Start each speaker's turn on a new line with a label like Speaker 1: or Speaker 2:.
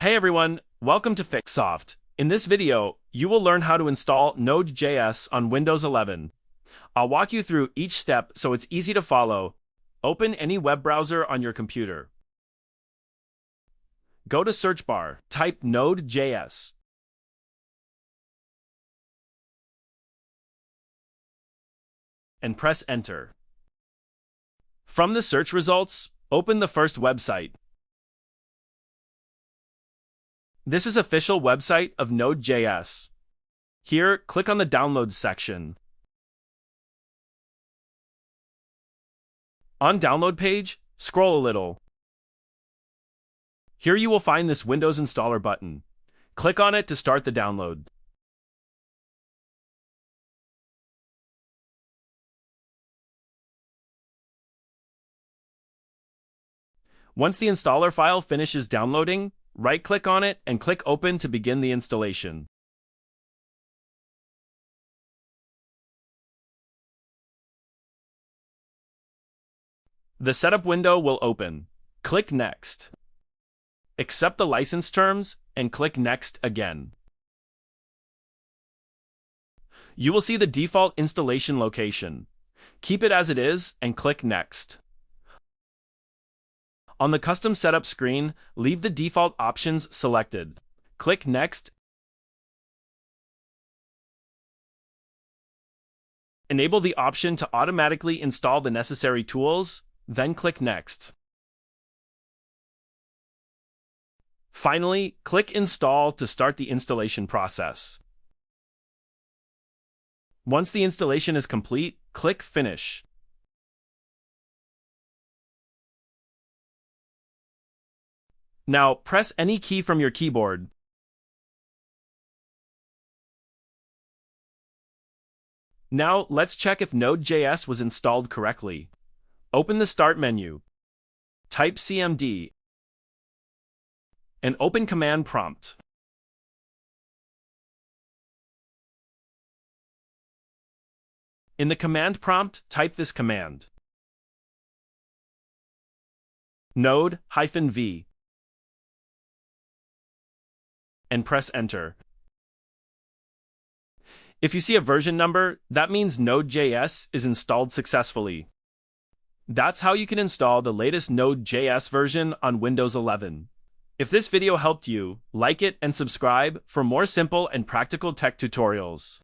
Speaker 1: Hey everyone, welcome to FixSoft. In this video, you will learn how to install Node.js on Windows 11. I'll walk you through each step so it's easy to follow. Open any web browser on your computer. Go to search bar, type Node.js. And press enter. From the search results, open the first website. This is official website of Node.js. Here, click on the Downloads section. On Download page, scroll a little. Here you will find this Windows Installer button. Click on it to start the download. Once the installer file finishes downloading, right-click on it and click Open to begin the installation. The setup window will open. Click Next. Accept the license terms and click Next again. You will see the default installation location. Keep it as it is and click Next. On the custom setup screen, leave the default options selected. Click Next. Enable the option to automatically install the necessary tools, then click Next. Finally, click Install to start the installation process. Once the installation is complete, click Finish. Now, press any key from your keyboard. Now, let's check if Node.js was installed correctly. Open the Start menu. Type cmd and open Command Prompt. In the command prompt, type this command: node-v, and press Enter. If you see a version number, that means Node.js is installed successfully. That's how you can install the latest Node.js version on Windows 11. If this video helped you, like it and subscribe for more simple and practical tech tutorials.